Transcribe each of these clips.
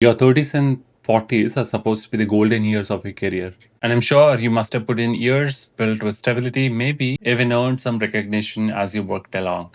Your 30s and 40s are supposed to be the golden years of your career. And I'm sure you must have put in years built with stability, maybe even earned some recognition as you worked along.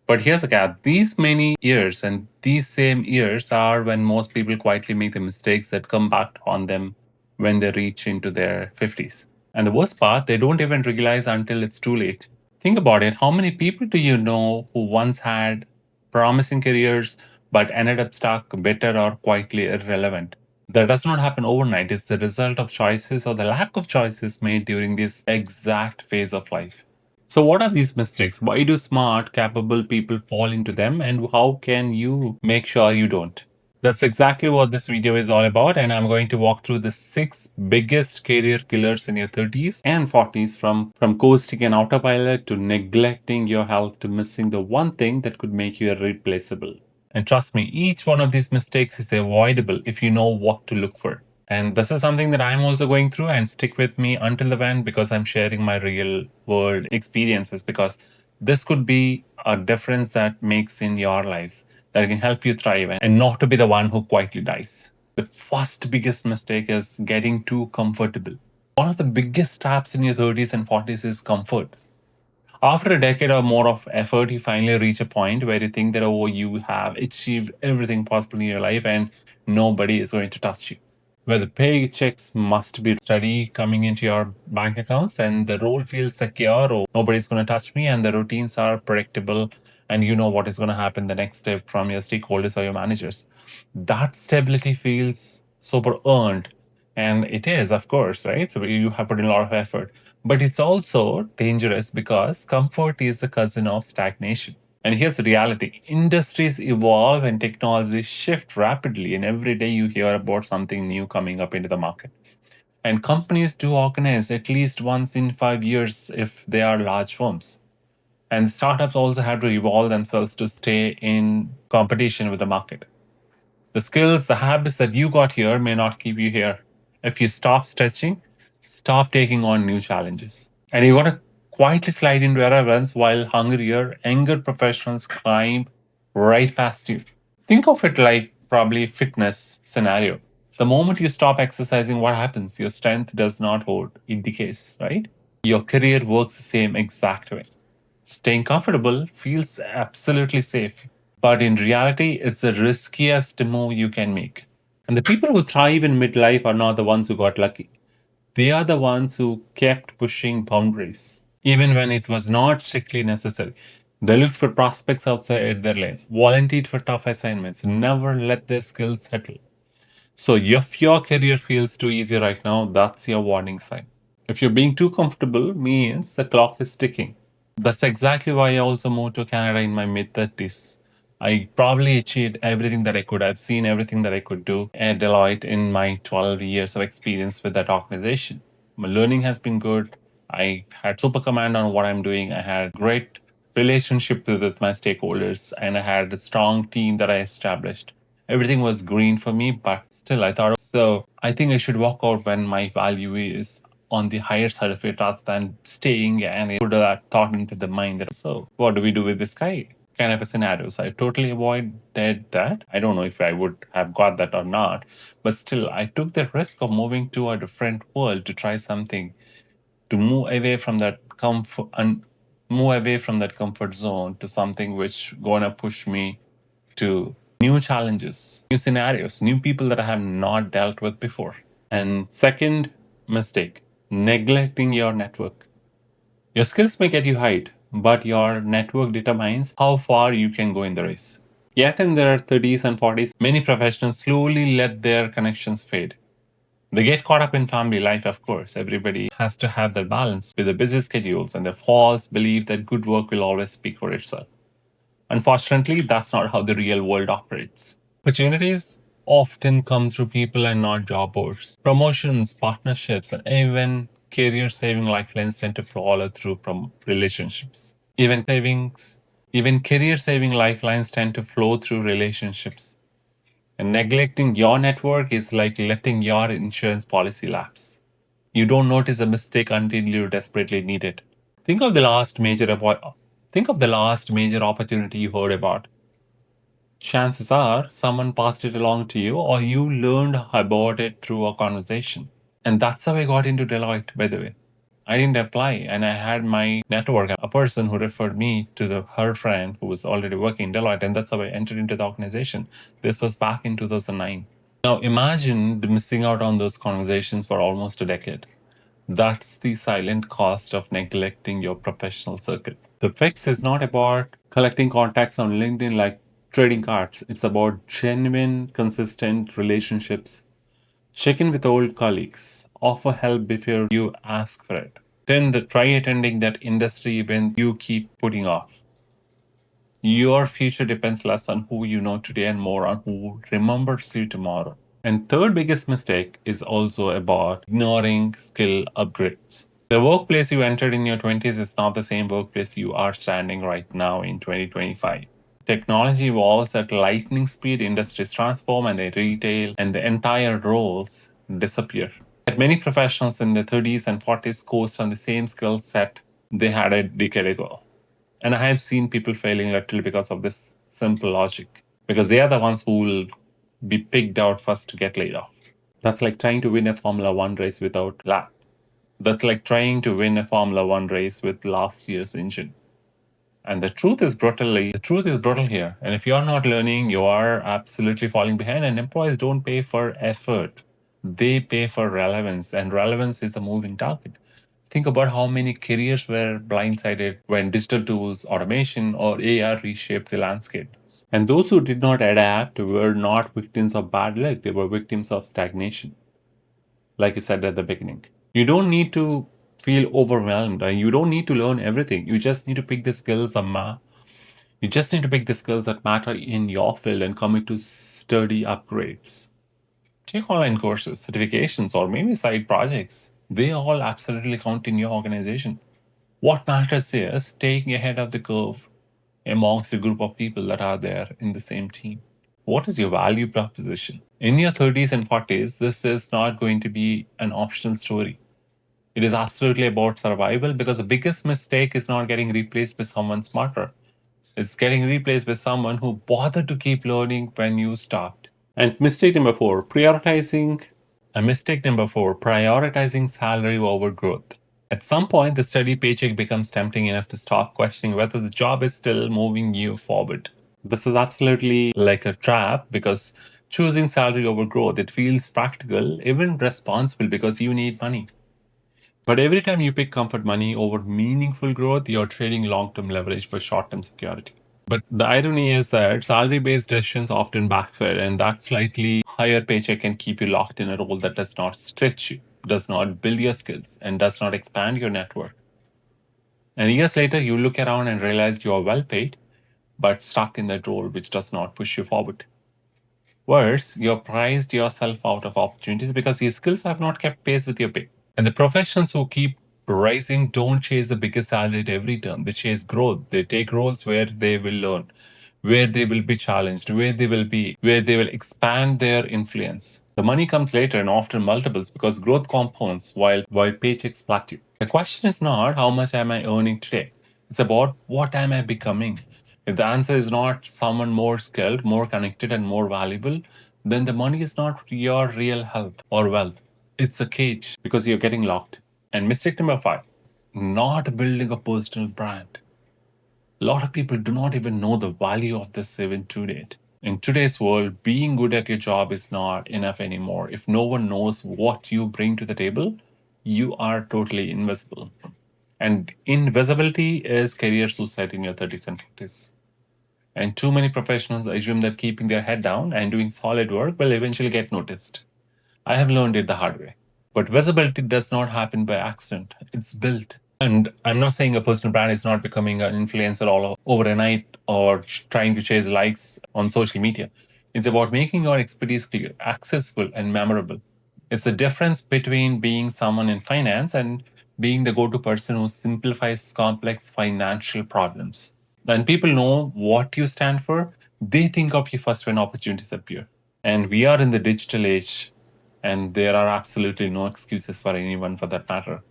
But here's a catch. These many years and these same years are when most people quietly make the mistakes that come back on them when they reach into their 50s. And the worst part, they don't even realize until it's too late. Think about it. How many people do you know who once had promising careers but ended up stuck, bitter, or quietly irrelevant? That does not happen overnight. It's the result of choices or the lack of choices made during this exact phase of life. So, what are these mistakes? Why do smart, capable people fall into them? And how can you make sure you don't? That's exactly what this video is all about. And I'm going to walk through the six biggest career killers in your 30s and 40s from coasting an autopilot to neglecting your health to missing the one thing that could make you irreplaceable. And trust me, each one of these mistakes is avoidable if you know what to look for. And this is something that I'm also going through, and stick with me until the end because I'm sharing my real world experiences, because this could be a difference that makes in your lives that can help you thrive and not to be the one who quietly dies. The first biggest mistake is getting too comfortable. One of the biggest traps in your 30s and 40s is comfort. After a decade or more of effort, you finally reach a point where you think that, oh, you have achieved everything possible in your life and nobody is going to touch you. Where the paychecks must be steady coming into your bank accounts and the role feels secure, or nobody's going to touch me, and the routines are predictable, and you know what is going to happen the next step from your stakeholders or your managers. That stability feels super earned. And it is, of course, right? So you have put in a lot of effort. But it's also dangerous because comfort is the cousin of stagnation. And here's the reality: industries evolve and technologies shift rapidly, and every day you hear about something new coming up into the market. And companies do organize at least once in 5 years if they are large firms. And startups also have to evolve themselves to stay in competition with the market. The skills, the habits that you got here may not keep you here. If you stop stretching, stop taking on new challenges. And you want to quietly slide into irrelevance while hungrier, younger professionals climb right past you. Think of it like probably fitness scenario. The moment you stop exercising, what happens? Your strength does not hold, it decays, right? Your career works the same exact way. Staying comfortable feels absolutely safe, but in reality, it's the riskiest move you can make. And the people who thrive in midlife are not the ones who got lucky. They are the ones who kept pushing boundaries, even when it was not strictly necessary. They looked for prospects outside their lane, volunteered for tough assignments, never let their skills settle. So, if your career feels too easy right now, that's your warning sign. If you're being too comfortable, means the clock is ticking. That's exactly why I also moved to Canada in my mid 30s. I probably achieved everything that I could. I've seen everything that I could do at Deloitte in my 12 years of experience with that organization. My learning has been good. I had super command on what I'm doing. I had great relationship with my stakeholders, and I had a strong team that I established. Everything was green for me, but still I thought, so I think I should walk out when my value is on the higher side of it rather than staying and put that thought into the mind that, so what do we do with this guy? Kind of a scenario. So I totally avoided that. I don't know if I would have got that or not, but still I took the risk of moving to a different world to try something, to move away from that comfort and move away from that comfort zone to something which gonna push me to new challenges, new scenarios, new people that I have not dealt with before. And second mistake, neglecting your network. Your skills may get you height, but your network determines how far you can go in the race. Yet in their 30s and 40s, many professionals slowly let their connections fade. They get caught up in family life, of course. Everybody has to have that balance with the busy schedules and the false belief that good work will always speak for itself. Unfortunately, that's not how the real world operates. Opportunities often come through people and not job boards. Promotions, partnerships, and even career saving lifelines tend to follow through from relationships. Even career saving lifelines tend to flow through relationships. And neglecting your network is like letting your insurance policy lapse. You don't notice a mistake until you desperately need it. Think of the last major opportunity you heard about. chances are someone passed it along to you or you learned about it through a conversation. And that's how I got into Deloitte, by the way. I didn't apply, and I had my network, a person who referred me to her friend who was already working in Deloitte, and that's how I entered into the organization. This was back in 2009. Now imagine missing out on those conversations for almost a decade. That's the silent cost of neglecting your professional circle. The fix is not about collecting contacts on LinkedIn like trading cards. It's about genuine, consistent relationships. Check in with old colleagues. Offer help before you ask for it. Then try attending that industry event you keep putting off. Your future depends less on who you know today and more on who remembers you tomorrow. And third biggest mistake is also about ignoring skill upgrades. The workplace you entered in your 20s is not the same workplace you are standing right now in 2025. Technology evolves at lightning speed, industries transform, and they retail, and the entire roles disappear. Yet many professionals in their 30s and 40s coast on the same skill set they had a decade ago. And I have seen people failing literally because of this simple logic, because they are the ones who will be picked out first to get laid off. That's like trying to win a Formula One race without lap. That's like trying to win a Formula One race with last year's engine. And the truth is brutal here. And if you're not learning, you are absolutely falling behind. And employees don't pay for effort, they pay for relevance. And relevance is a moving target. Think about how many careers were blindsided when digital tools, automation, or AI reshaped the landscape. And those who did not adapt were not victims of bad luck, they were victims of stagnation, like I said at the beginning. You don't need to feel overwhelmed. You don't need to learn everything. You just need to pick the skills you just need to pick the skills that matter in your field and commit to sturdy upgrades. Take online courses, certifications, or maybe side projects. They all absolutely count in your organization. What matters is staying ahead of the curve amongst a group of people that are there in the same team. What is your value proposition? In your 30s and 40s, this is not going to be an optional story. It is absolutely about survival because the biggest mistake is not getting replaced by someone smarter. It's getting replaced by someone who bothered to keep learning when you stopped. And mistake number four, prioritizing salary over growth. At some point, the steady paycheck becomes tempting enough to stop questioning whether the job is still moving you forward. This is absolutely like a trap because choosing salary over growth, it feels practical, even responsible because you need money. But every time you pick comfort money over meaningful growth, you're trading long term leverage for short term security. But the irony is that salary based decisions often backfire, and that slightly higher paycheck can keep you locked in a role that does not stretch you, does not build your skills, and does not expand your network. And years later, you look around and realize you are well paid, but stuck in that role which does not push you forward. Worse, you're priced yourself out of opportunities because your skills have not kept pace with your pay. And the professionals who keep rising don't chase the biggest salary at every turn. They chase growth. They take roles where they will learn, where they will be challenged, where they will expand their influence. The money comes later and often multiples because growth compounds while paychecks plateau. The question is not how much am I earning today? It's about what am I becoming? If the answer is not someone more skilled, more connected, and more valuable, then the money is not your real health or wealth. It's a cage because you're getting locked. And mistake number five, not building a personal brand. A lot of people do not even know the value of this even to date. In today's world, being good at your job is not enough anymore. If no one knows what you bring to the table, you are totally invisible. And invisibility is career suicide in your 30s and 40s. And too many professionals assume that keeping their head down and doing solid work will eventually get noticed. I have learned it the hard way. But visibility does not happen by accident, it's built. And I'm not saying a personal brand is not becoming an influencer all overnight or trying to chase likes on social media. It's about making your expertise clear, accessible, and memorable. It's the difference between being someone in finance and being the go to person who simplifies complex financial problems. When people know what you stand for, they think of you first when opportunities appear. And we are in the digital age, and there are absolutely no excuses for anyone for that matter.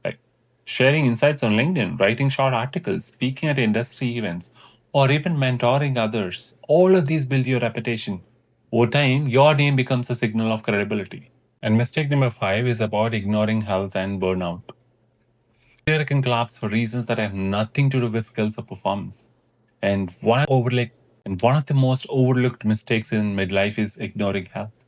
Like sharing insights on LinkedIn, writing short articles, speaking at industry events, or even mentoring others. All of these build your reputation. Over time, your name becomes a signal of credibility. And mistake number 5 is about ignoring health and burnout. Career can collapse for reasons that have nothing to do with skills or performance. And one of the most overlooked mistakes in midlife is ignoring health.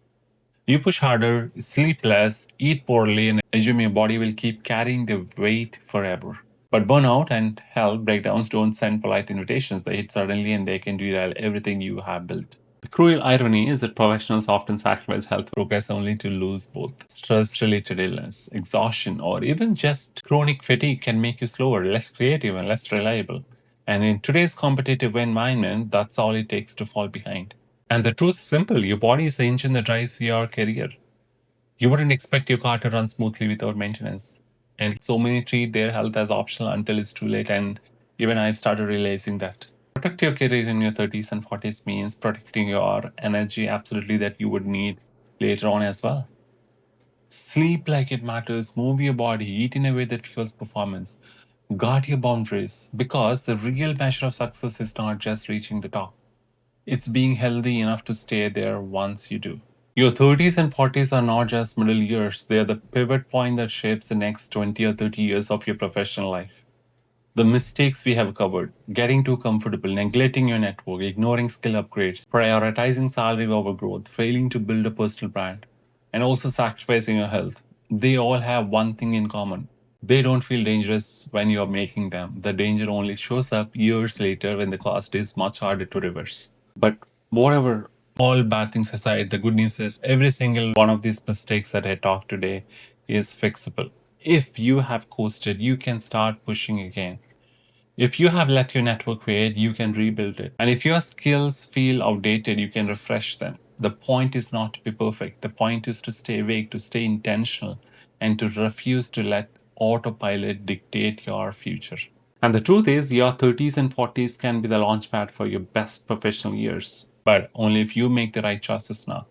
You push harder, sleep less, eat poorly, and assume your body will keep carrying the weight forever. But burnout and health breakdowns don't send polite invitations. They hit suddenly and they can derail everything you have built. The cruel irony is that professionals often sacrifice health progress only to lose both. Stress related illness, exhaustion, or even just chronic fatigue can make you slower, less creative, and less reliable. And in today's competitive environment, that's all it takes to fall behind. And the truth is simple, your body is the engine that drives your career. You wouldn't expect your car to run smoothly without maintenance. And so many treat their health as optional until it's too late. And even I've started realizing that. Protect your career in your 30s and 40s means protecting your energy absolutely that you would need later on as well. Sleep like it matters, move your body, eat in a way that fuels performance, guard your boundaries, because the real measure of success is not just reaching the top. It's being healthy enough to stay there once you do. Your 30s and 40s are not just middle years, they are the pivot point that shapes the next 20 or 30 years of your professional life. The mistakes we have covered, getting too comfortable, neglecting your network, ignoring skill upgrades, prioritizing salary over growth, failing to build a personal brand, and also sacrificing your health, they all have one thing in common. They don't feel dangerous when you're making them. The danger only shows up years later when the cost is much harder to reverse. But whatever, all bad things aside, the good news is every single one of these mistakes that I talked today is fixable. If you have coasted, you can start pushing again. If you have let your network fade, you can rebuild it. And if your skills feel outdated, you can refresh them. The point is not to be perfect. The point is to stay awake, to stay intentional, and to refuse to let autopilot dictate your future. And the truth is, your 30s and 40s can be the launchpad for your best professional years, but only if you make the right choices now.